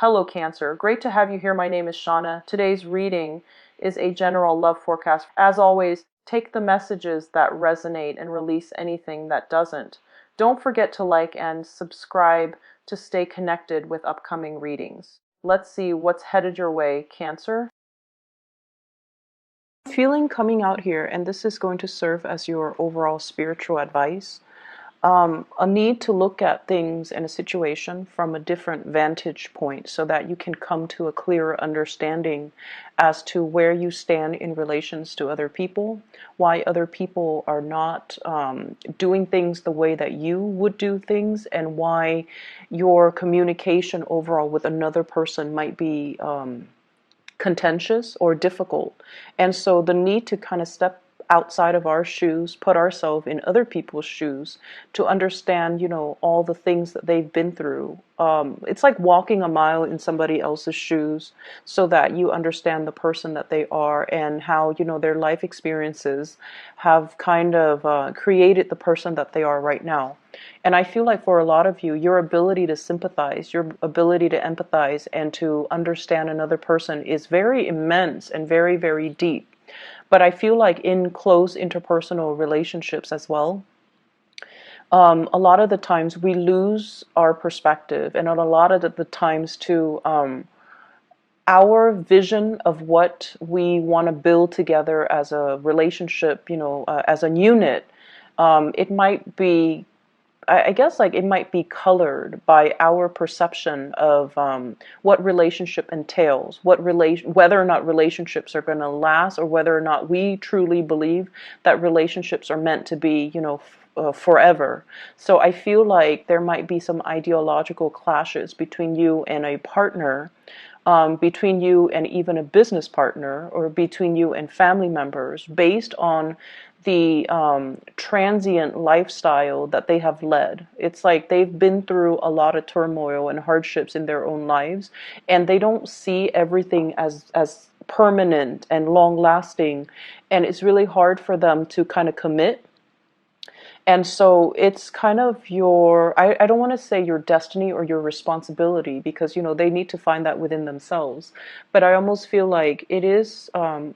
Hello Cancer, great to have you here. My name is Shauna. Today's reading is a general love forecast. As always, take the messages that resonate and release anything that doesn't. Don't forget to like and subscribe to stay connected with upcoming readings. Let's see what's headed your way, Cancer. Feeling coming out here, and this is going to serve as your overall spiritual advice. A need to look at things in a situation from a different vantage point so that you can come to a clearer understanding as to where you stand in relations to other people, why other people are not doing things the way that you would do things, and why your communication overall with another person might be contentious or difficult. And so the need to kind of step outside of our shoes, put ourselves in other people's shoes to understand, all the things that they've been through. It's like walking a mile in somebody else's shoes so that you understand the person that they are and how, their life experiences have kind of created the person that they are right now. And I feel like for a lot of you, your ability to sympathize, your ability to empathize and to understand another person is very immense and very, very deep. But I feel like in close interpersonal relationships as well, a lot of the times we lose our perspective, and a lot of the times too, our vision of what we want to build together as a relationship, as a unit, it might be, I guess, like it might be colored by our perception of what relationship entails, whether or not relationships are going to last, or whether or not we truly believe that relationships are meant to be, forever. So I feel like there might be some ideological clashes between you and a partner, between you and even a business partner, or between you and family members, based on the transient lifestyle that they have led. It's like they've been through a lot of turmoil and hardships in their own lives, and they don't see everything as permanent and long lasting, and it's really hard for them to kind of commit. And so it's kind of I don't want to say your destiny or your responsibility, because, they need to find that within themselves. But I almost feel like it is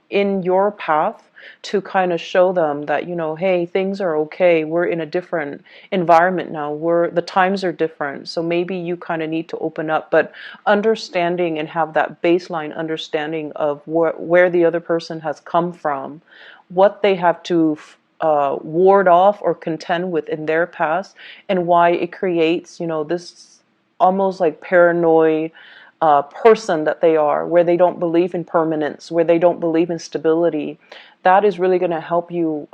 in your path to kind of show them that, hey, things are okay. We're in a different environment now. The times are different. So maybe you kind of need to open up, but understanding and have that baseline understanding of where the other person has come from, what they have to ward off or contend with in their past, and why it creates, this almost like paranoid person that they are, where they don't believe in permanence, where they don't believe in stability. That is really going to help you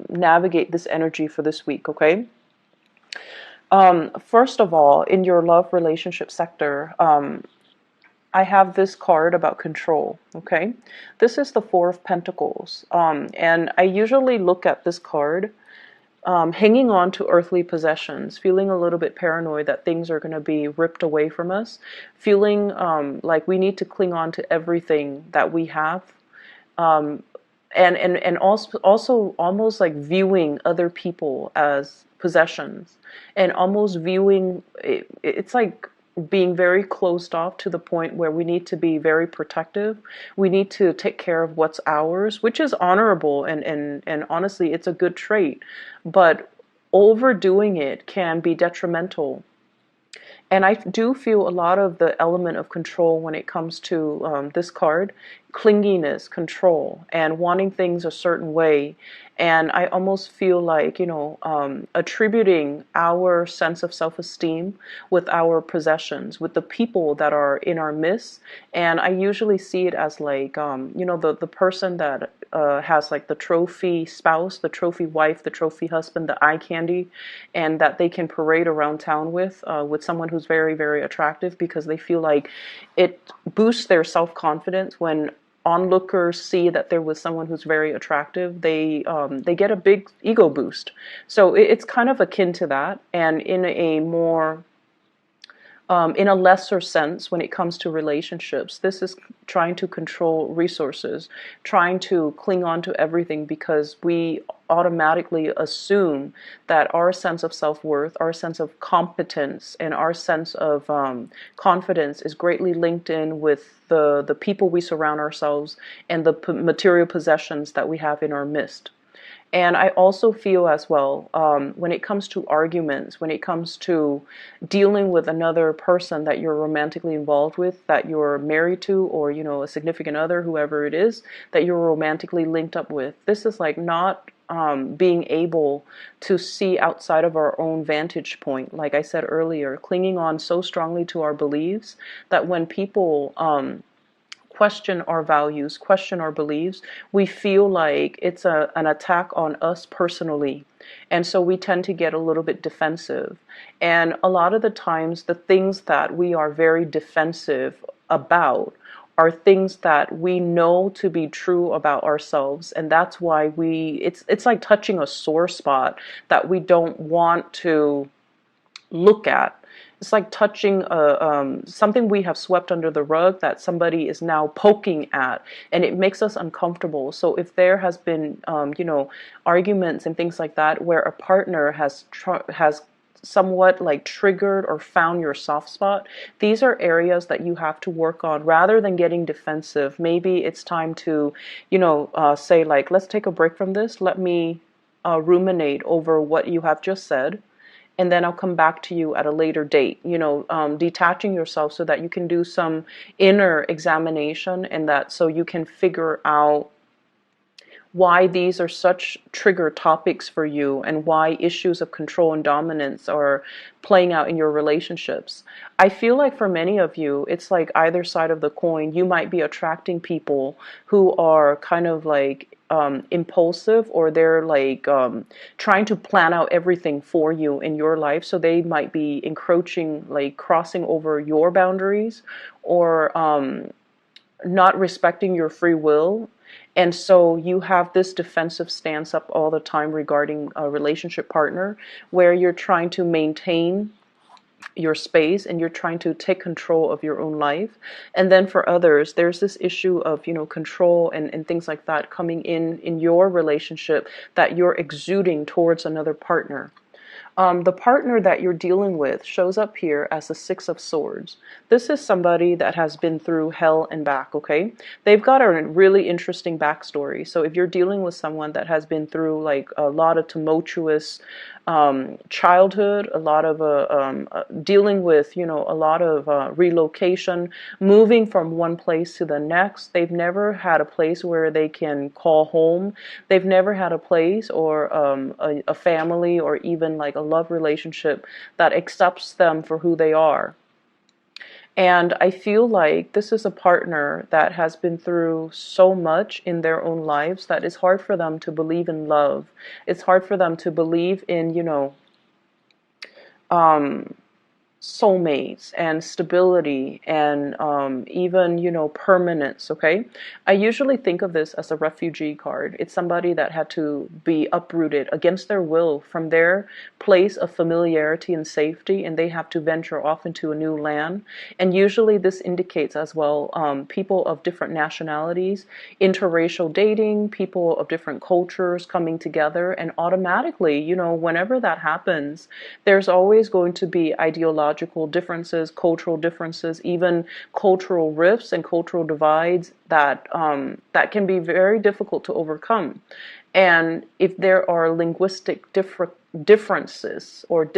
navigate this energy for this week, okay? First of all, in your love relationship sector, I have this card about control, okay? This is the Four of Pentacles, and I usually look at this card hanging on to earthly possessions, feeling a little bit paranoid that things are going to be ripped away from us, feeling like we need to cling on to everything that we have, and also almost like viewing other people as possessions, and almost viewing it's like being very closed off to the point where we need to be very protective. We need to take care of what's ours, which is honorable, and honestly, it's a good trait. But overdoing it can be detrimental. And I do feel a lot of the element of control when it comes to this card, clinginess, control, and wanting things a certain way. And I almost feel like, attributing our sense of self-esteem with our possessions, with the people that are in our midst. And I usually see it as like, the person that has like the trophy spouse, the trophy wife, the trophy husband, the eye candy, and that they can parade around town with someone who's very, very attractive, because they feel like it boosts their self-confidence when onlookers see that there was someone who's very attractive. They get a big ego boost. So it's kind of akin to that, and in a more in a lesser sense, when it comes to relationships, this is trying to control resources, trying to cling on to everything, because we automatically assume that our sense of self-worth, our sense of competence, and our sense of confidence is greatly linked in with the people we surround ourselves and the material possessions that we have in our midst. And I also feel as well, when it comes to arguments, when it comes to dealing with another person that you're romantically involved with, that you're married to, or, you know, a significant other, whoever it is, that you're romantically linked up with, this is like not being able to see outside of our own vantage point. Like I said earlier, clinging on so strongly to our beliefs that when people question our values, question our beliefs, we feel like it's an attack on us personally. And so we tend to get a little bit defensive. And a lot of the times, the things that we are very defensive about are things that we know to be true about ourselves. And that's why it's like touching a sore spot that we don't want to look at. It's like touching something we have swept under the rug that somebody is now poking at, and it makes us uncomfortable. So if there has been, you know, arguments and things like that where a partner has somewhat like triggered or found your soft spot, these are areas that you have to work on rather than getting defensive. Maybe it's time to, you know, say like, let's take a break from this. Let me ruminate over what you have just said, and then I'll come back to you at a later date. You know, detaching yourself so that you can do some inner examination, and that so you can figure out why these are such trigger topics for you, and why issues of control and dominance are playing out in your relationships. I feel like for many of you, it's like either side of the coin. You might be attracting people who are kind of like impulsive, or they're like trying to plan out everything for you in your life. So they might be encroaching, like crossing over your boundaries, or not respecting your free will. And so you have this defensive stance up all the time regarding a relationship partner, where you're trying to maintain your space and you're trying to take control of your own life. And then for others, there's this issue of, you know, control and things like that coming in your relationship that you're exuding towards another partner. The partner that you're dealing with shows up here as the Six of Swords. This is somebody that has been through hell and back, okay? They've got a really interesting backstory. So if you're dealing with someone that has been through like a lot of tumultuous childhood, a lot of dealing with, you know, a lot of relocation, moving from one place to the next. They've never had a place where they can call home. They've never had a place or a family, or even like a love relationship that accepts them for who they are. And I feel like this is a partner that has been through so much in their own lives that it's hard for them to believe in love. It's hard for them to believe in, you know, soulmates and stability and even, you know, permanence. Okay, I usually think of this as a refugee card. It's somebody that had to be uprooted against their will from their place of familiarity and safety, and they have to venture off into a new land. And usually this indicates as well people of different nationalities, interracial dating, people of different cultures coming together. And automatically, you know, whenever that happens, there's always going to be ideological differences, cultural differences, even cultural rifts and cultural divides that that can be very difficult to overcome. And if there are linguistic differences, or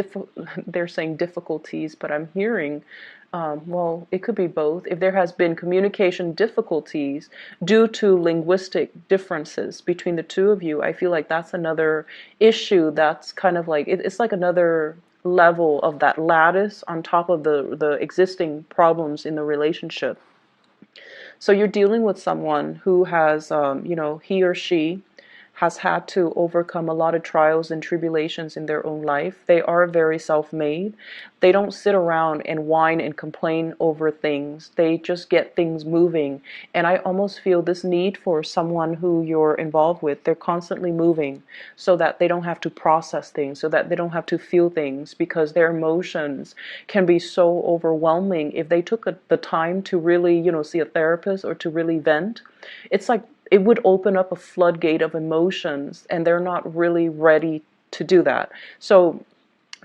they're saying difficulties, but I'm hearing, well, it could be both. If there has been communication difficulties due to linguistic differences between the two of you, I feel like that's another issue that's kind of like, it's like another level of that lattice on top of the existing problems in the relationship. So you're dealing with someone who has, you know, he or she has had to overcome a lot of trials and tribulations in their own life. They are very self-made. They don't sit around and whine and complain over things. They just get things moving. And I almost feel this need for someone who you're involved with. They're constantly moving so that they don't have to process things, so that they don't have to feel things, because their emotions can be so overwhelming. If they took the time to really, you know, see a therapist or to really vent, it's like it would open up a floodgate of emotions, and they're not really ready to do that. So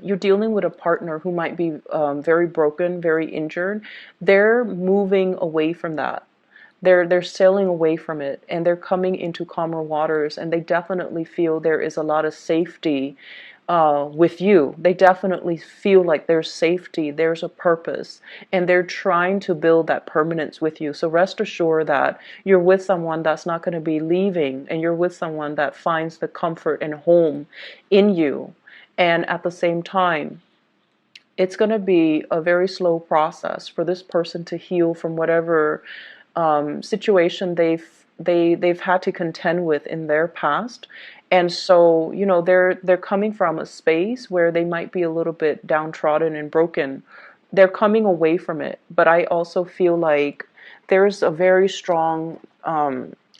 you're dealing with a partner who might be very broken, very injured. They're moving away from that. They're sailing away from it, and they're coming into calmer waters, and they definitely feel there is a lot of safety with you. They definitely feel like there's safety, there's a purpose, and they're trying to build that permanence with you. So rest assured that you're with someone that's not going to be leaving, and you're with someone that finds the comfort and home in you. And at the same time, it's going to be a very slow process for this person to heal from whatever situation they've had to contend with in their past. And so, you know, they're coming from a space where they might be a little bit downtrodden and broken. They're coming away from it, but I also feel like there's a very strong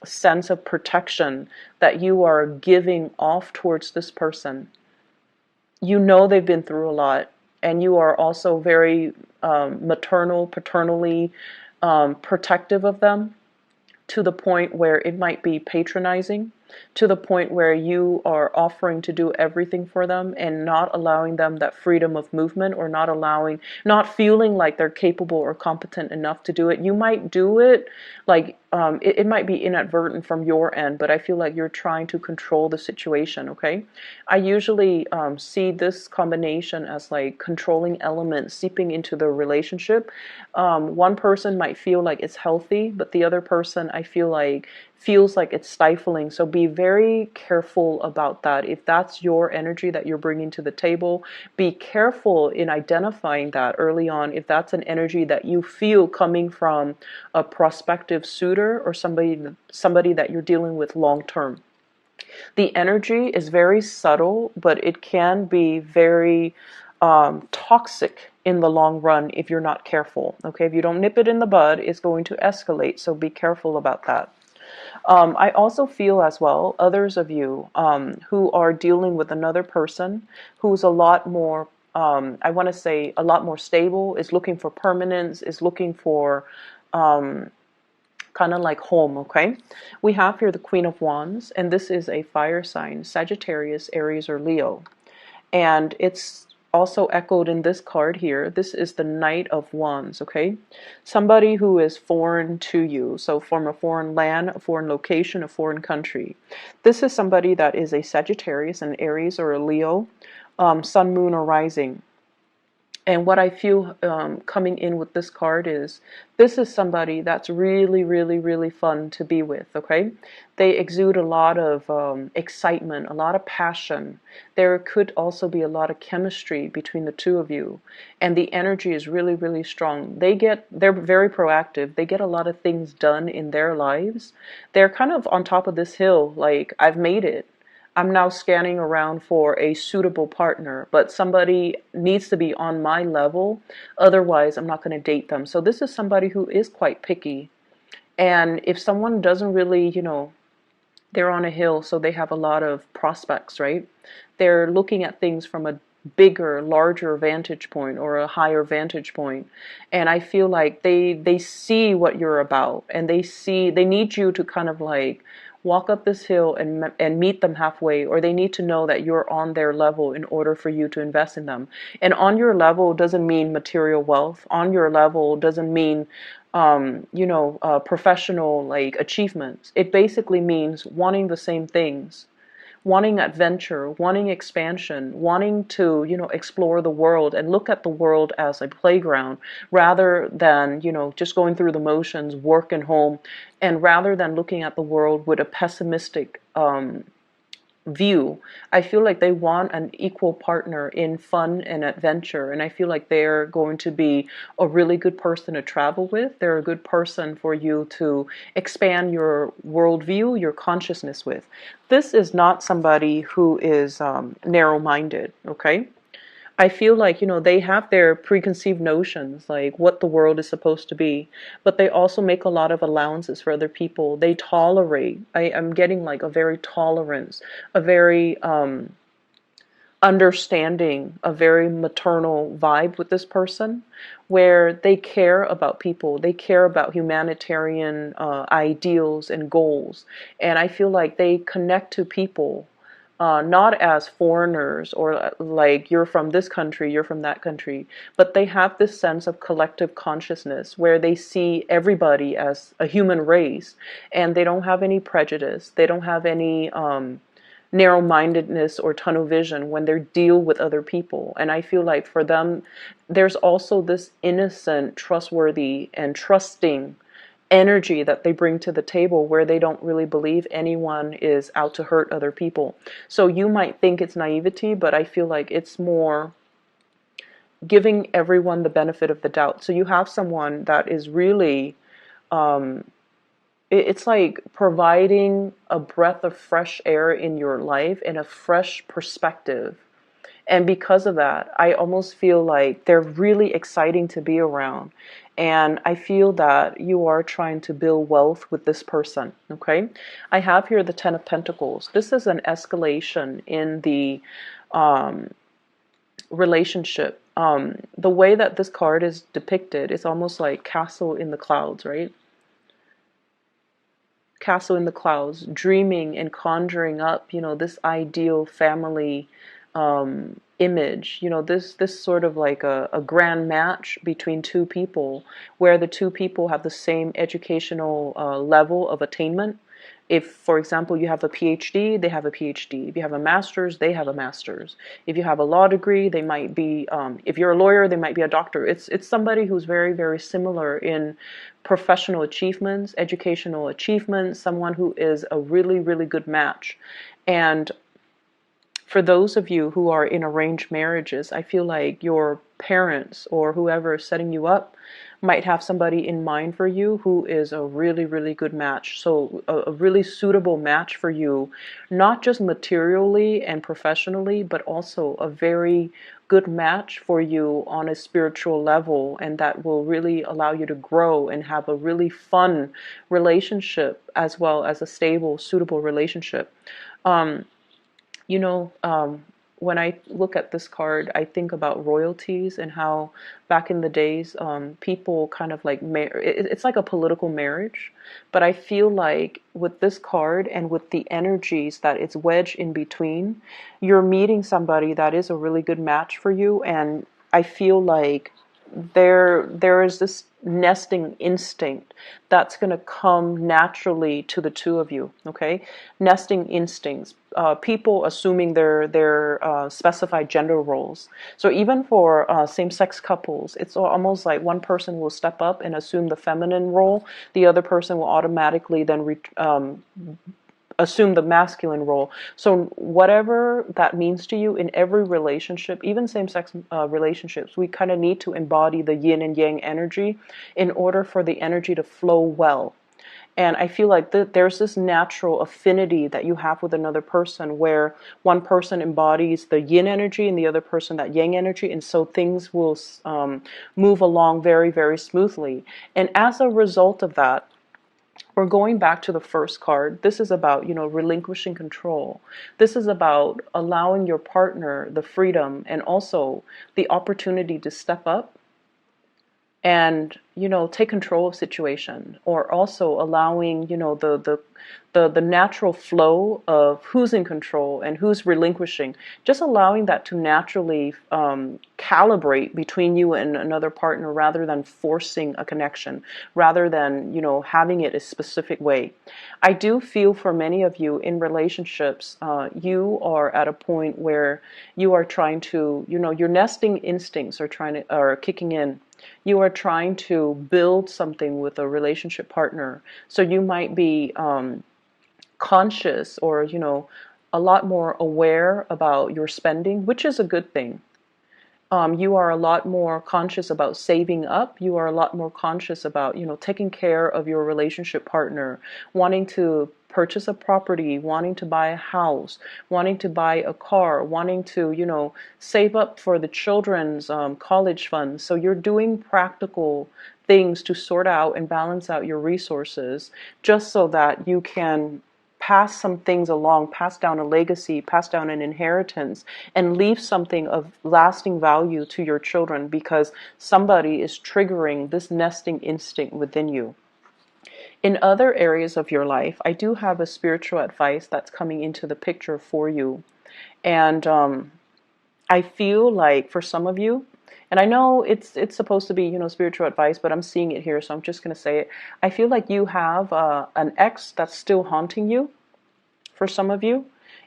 sense of protection that you are giving off towards this person. You know they've been through a lot, and you are also very paternally protective of them, to the point where it might be patronizing, to the point where you are offering to do everything for them and not allowing them that freedom of movement, or not feeling like they're capable or competent enough to do it. You might do it, like it might be inadvertent from your end, but I feel like you're trying to control the situation, okay? I usually see this combination as like controlling elements seeping into the relationship. One person might feel like it's healthy, but the other person, I feel like, feels like it's stifling. So be very careful about that. If that's your energy that you're bringing to the table, be careful in identifying that early on. If that's an energy that you feel coming from a prospective suitor or somebody that you're dealing with long term. The energy is very subtle, but it can be very toxic in the long run if you're not careful. Okay, if you don't nip it in the bud, it's going to escalate. So be careful about that. I also feel as well, others of you who are dealing with another person who's a lot more, I want to say, a lot more stable, is looking for permanence, is looking for kind of like home, okay? We have here the Queen of Wands, and this is a fire sign, Sagittarius, Aries, or Leo. And it's also echoed in this card here. This is the Knight of Wands, okay? Somebody who is foreign to you, so from a foreign land, a foreign location, a foreign country. This is somebody that is a Sagittarius, an Aries, or a Leo, Sun, Moon, or Rising. And what I feel coming in with this card is, this is somebody that's really, really, really fun to be with, okay? They exude a lot of excitement, a lot of passion. There could also be a lot of chemistry between the two of you. And the energy is really, really strong. They're very proactive. They get a lot of things done in their lives. They're kind of on top of this hill, like, I've made it. I'm now scanning around for a suitable partner, but somebody needs to be on my level. Otherwise, I'm not going to date them. So this is somebody who is quite picky. And if someone doesn't really, you know, they're on a hill, so they have a lot of prospects, right? They're looking at things from a bigger, larger vantage point, or a higher vantage point. And I feel like they see what you're about, and they need you to kind of like walk up this hill and meet them halfway, or they need to know that you're on their level in order for you to invest in them. And on your level doesn't mean material wealth. On your level doesn't mean professional like achievements. It basically means wanting the same things, wanting adventure, wanting expansion, wanting to, explore the world and look at the world as a playground, rather than, just going through the motions, work and home, and rather than looking at the world with a pessimistic view. I feel like they want an equal partner in fun and adventure, and I feel like they're going to be a really good person to travel with. They're a good person for you to expand your worldview, your consciousness with. This is not somebody who is narrow-minded, okay? I feel like, they have their preconceived notions, like what the world is supposed to be, but they also make a lot of allowances for other people. They tolerate. I'm getting like a very tolerance, a very understanding, a very maternal vibe with this person, where they care about people, they care about humanitarian ideals and goals. And I feel like they connect to people, not as foreigners or like you're from this country, you're from that country, but they have this sense of collective consciousness where they see everybody as a human race, and they don't have any prejudice, they don't have any narrow-mindedness or tunnel vision when they deal with other people. And I feel like for them, there's also this innocent, trustworthy, and trusting energy that they bring to the table, where they don't really believe anyone is out to hurt other people. So you might think it's naivety, but I feel like it's more giving everyone the benefit of the doubt. So you have someone that is really, it's like providing a breath of fresh air in your life and a fresh perspective. And because of that, I almost feel like they're really exciting to be around. And I feel that you are trying to build wealth with this person, okay? I have here the Ten of Pentacles. This is an escalation in the relationship. The way that this card is depicted is almost like castle in the clouds, right? Castle in the clouds, dreaming and conjuring up, this ideal family image, this sort of like a grand match between two people, where the two people have the same educational level of attainment. If, for example, you have a PhD, they have a PhD. If you have a master's, they have a master's. If you have a law degree, they might be, if you're a lawyer, they might be a doctor. It's somebody who's very, very similar in professional achievements, educational achievements, someone who is a really, really good match. And for those of you who are in arranged marriages, I feel like your parents or whoever is setting you up might have somebody in mind for you who is a really, really good match. So a really suitable match for you, not just materially and professionally, but also a very good match for you on a spiritual level, and that will really allow you to grow and have a really fun relationship, as well as a stable, suitable relationship. You know, when I look at this card, I think about royalties and how back in the days, people kind of like, it's like a political marriage. But I feel like with this card and with the energies that it's wedged in between, you're meeting somebody that is a really good match for you. And I feel like there is this nesting instinct that's going to come naturally to the two of you. Okay, nesting instincts, people assuming their specified gender roles. So even for same-sex couples, it's almost like one person will step up and assume the feminine role, the other person will automatically then assume the masculine role. So whatever that means to you in every relationship, even same-sex relationships, we kind of need to embody the yin and yang energy in order for the energy to flow well. And I feel like there's this natural affinity that you have with another person, where one person embodies the yin energy and the other person that yang energy, and so things will move along very, very smoothly. And as a result of that, we're going back to the first card. This is about, relinquishing control. This is about allowing your partner the freedom and also the opportunity to step up and, take control of situation, or also allowing, the natural flow of who's in control and who's relinquishing, just allowing that to naturally calibrate between you and another partner, rather than forcing a connection, rather than, having it a specific way. I do feel for many of you in relationships, you are at a point where you are trying to, your nesting instincts are kicking in. You are trying to build something with a relationship partner. So you might be conscious, or, a lot more aware about your spending, which is a good thing. You are a lot more conscious about saving up. You are a lot more conscious about, taking care of your relationship partner, wanting to purchase a property, wanting to buy a house, wanting to buy a car, wanting to, save up for the children's college funds. So you're doing practical things to sort out and balance out your resources, just so that you can pass some things along, pass down a legacy, pass down an inheritance, and leave something of lasting value to your children, because somebody is triggering this nesting instinct within you. In other areas of your life, I do have a spiritual advice that's coming into the picture for you. And I feel like for some of you, and I know it's supposed to be, spiritual advice, but I'm seeing it here, so I'm just going to say it. I feel like you have an ex that's still haunting you, for some of you,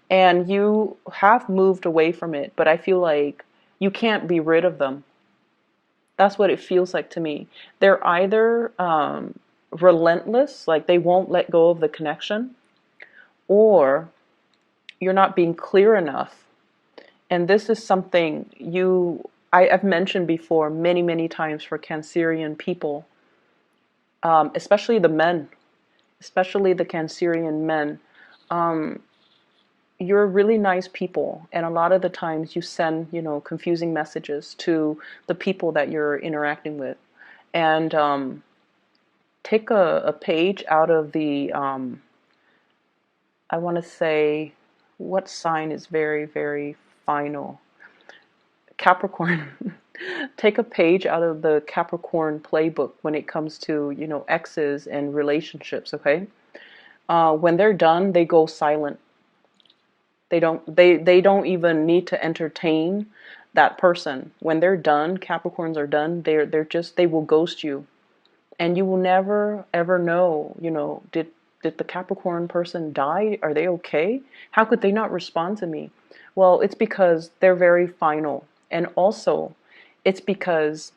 and you have moved away from it, but I feel like you can't be rid of them. That's what it feels like to me. They're either relentless, like they won't let go of the connection, or you're not being clear enough. And this is something I've mentioned before many, many times for Cancerian people, especially the men, especially the Cancerian men. You're really nice people, and a lot of the times you send, confusing messages to the people that you're interacting with. And take a page out of the, I want to say, what sign is very, very final? Capricorn. Take a page out of the Capricorn playbook when it comes to, exes and relationships, okay? When they're done, they go silent. They don't even need to entertain that person. When they're done, Capricorns are done, they will ghost you. And you will never ever know, did the Capricorn person die? Are they okay? How could they not respond to me? Well, it's because they're very final. And also, it's because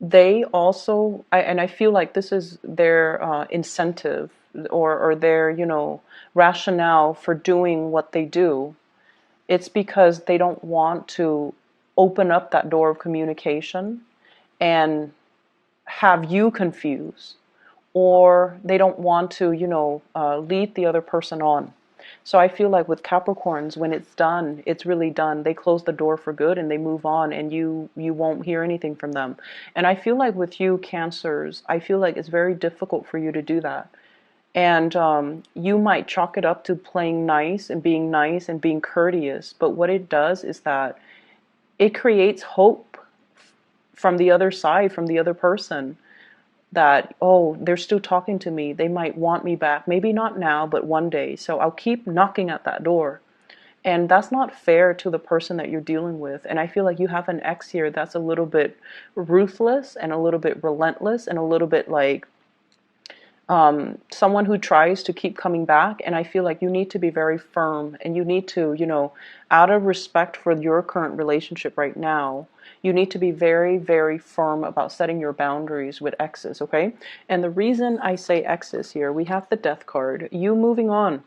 they also, and I feel like this is their incentive, or their, rationale for doing what they do. It's because they don't want to open up that door of communication and have you confused, or they don't want to, lead the other person on. So I feel like with Capricorns, when it's done, it's really done. They close the door for good and they move on, and you won't hear anything from them. And I feel like with you Cancers, I feel like it's very difficult for you to do that. And you might chalk it up to playing nice and being courteous. But what it does is that it creates hope from the other side, from the other person, that, oh, they're still talking to me. They might want me back. Maybe not now, but one day. So I'll keep knocking at that door. And that's not fair to the person that you're dealing with. And I feel like you have an ex here that's a little bit ruthless and a little bit relentless and a little bit like someone who tries to keep coming back. And I feel like you need to be very firm, and you need to, out of respect for your current relationship right now, you need to be very, very firm about setting your boundaries with exes, okay? And the reason I say exes here, we have the Death card. You moving on.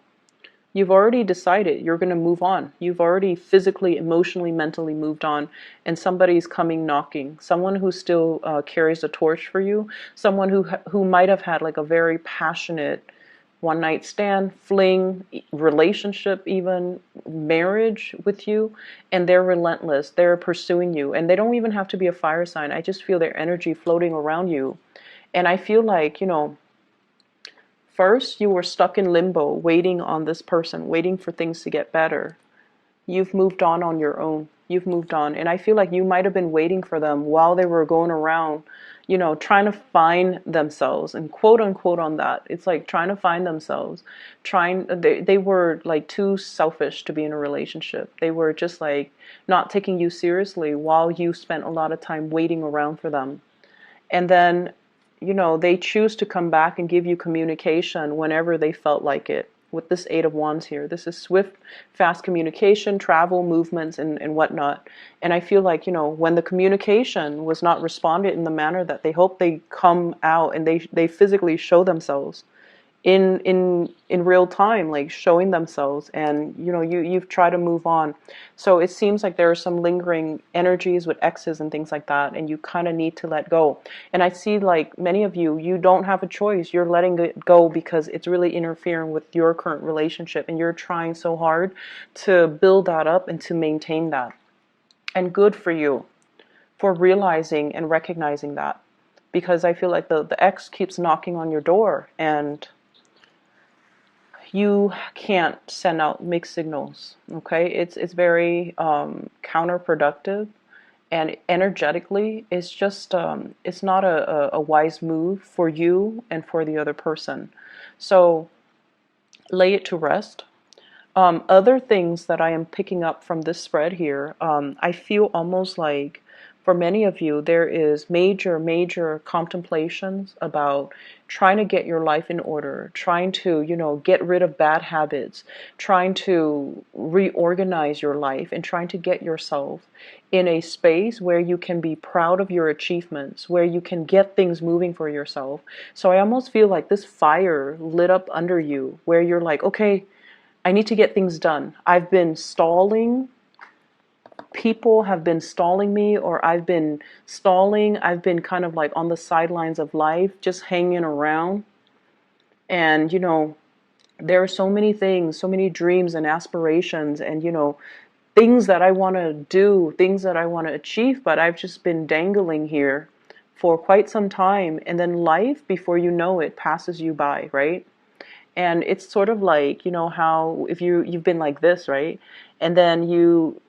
You've already decided you're going to move on. You've already physically, emotionally, mentally moved on, and somebody's coming knocking. Someone who still carries a torch for you. Someone who might have had like a very passionate one-night stand, fling, relationship, even marriage with you, and they're relentless. They're pursuing you, and they don't even have to be a fire sign. I just feel their energy floating around you, and I feel like, first, you were stuck in limbo, waiting on this person, waiting for things to get better. You've moved on your own. You've moved on. And I feel like you might have been waiting for them while they were going around, trying to find themselves, and quote unquote on that. It's like trying to find themselves. They were like too selfish to be in a relationship. They were just like not taking you seriously while you spent a lot of time waiting around for them. And then they choose to come back and give you communication whenever they felt like it. With this Eight of Wands here, this is swift, fast communication, travel, movements, and whatnot. And I feel like, when the communication was not responded in the manner that they hope, they come out and they physically show themselves in real time, like showing themselves, and you've tried to move on. So it seems like there are some lingering energies with exes and things like that, and you kind of need to let go. And I see like many of you don't have a choice. You're letting it go because it's really interfering with your current relationship, and you're trying so hard to build that up and to maintain that. And good for you for realizing and recognizing that, because I feel like the ex keeps knocking on your door, and you can't send out mixed signals. Okay, it's very counterproductive, and energetically, it's just it's not a wise move for you and for the other person. So lay it to rest. Other things that I am picking up from this spread here, I feel almost like for many of you, there is major contemplations about trying to get your life in order, trying to, get rid of bad habits, trying to reorganize your life, and trying to get yourself in a space where you can be proud of your achievements, where you can get things moving for yourself. So I almost feel like this fire lit up under you, where you're like, okay, I need to get things done. I've been stalling. People have been stalling me, or I've been stalling. I've been kind of like on the sidelines of life, just hanging around. And, there are so many things, so many dreams and aspirations and, things that I want to do, things that I want to achieve, but I've just been dangling here for quite some time. And then life, before you know it, passes you by, right? And it's sort of like, how if you've been like this, right? And then you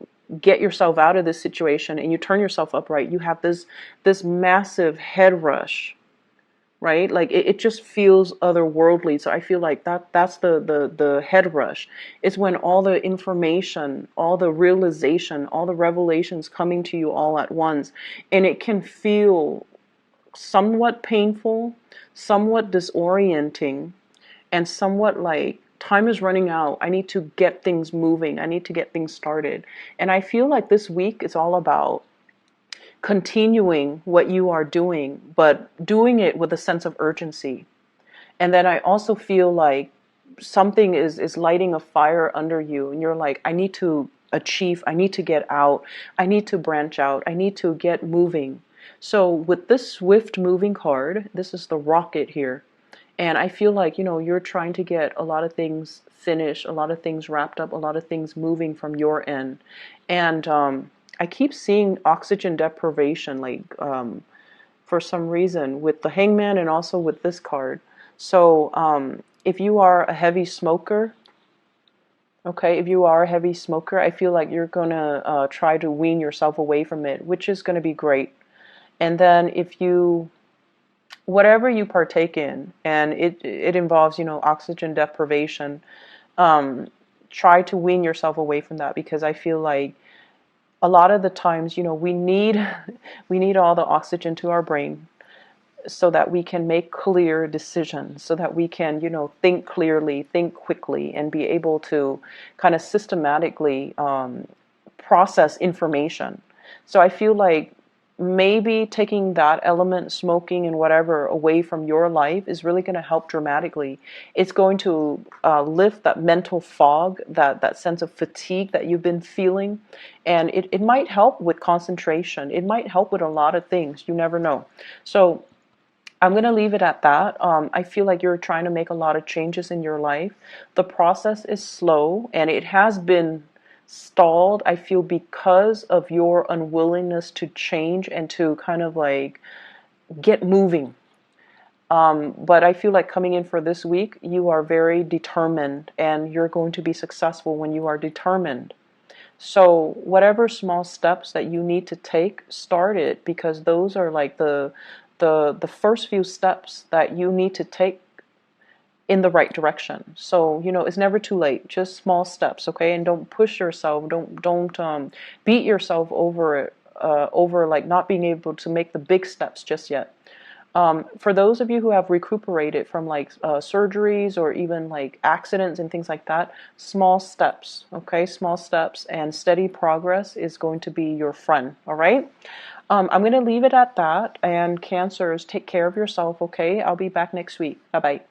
get yourself out of this situation and you turn yourself upright, you have this massive head rush, right? Like it just feels otherworldly. So I feel like that's the head rush. It's when all the information, all the realization, all the revelations coming to you all at once, and it can feel somewhat painful, somewhat disorienting, and somewhat like time is running out. I need to get things moving. I need to get things started. And I feel like this week is all about continuing what you are doing, but doing it with a sense of urgency. And then I also feel like something is lighting a fire under you, and you're like, I need to achieve, I need to get out, I need to branch out, I need to get moving. So with this swift moving card, this is the rocket here. And I feel like, you're trying to get a lot of things finished, a lot of things wrapped up, a lot of things moving from your end. And I keep seeing oxygen deprivation, like for some reason, with the hangman and also with this card. So if you are a heavy smoker, okay, if you are a heavy smoker, I feel like you're going to try to wean yourself away from it, which is going to be great. And then if you whatever you partake in, and it involves, oxygen deprivation, try to wean yourself away from that, because I feel like a lot of the times, we need we need all the oxygen to our brain so that we can make clear decisions, so that we can, think clearly, think quickly, and be able to kind of systematically process information. So I feel like maybe taking that element, smoking and whatever, away from your life is really going to help dramatically. It's going to lift that mental fog, that sense of fatigue that you've been feeling. And it might help with concentration. It might help with a lot of things. You never know. So I'm going to leave it at that. I feel like you're trying to make a lot of changes in your life. The process is slow, and it has been stalled, I feel, because of your unwillingness to change and to kind of like get moving. But I feel like coming in for this week, you are very determined, and you're going to be successful when you are determined. So whatever small steps that you need to take, start it, because those are like the first few steps that you need to take in the right direction. So, it's never too late. Just small steps, okay? And don't push yourself. Don't beat yourself over like not being able to make the big steps just yet. For those of you who have recuperated from like surgeries or even like accidents and things like that, small steps, okay? Small steps and steady progress is going to be your friend, all right? I'm going to leave it at that. And Cancers, take care of yourself, okay? I'll be back next week. Bye-bye.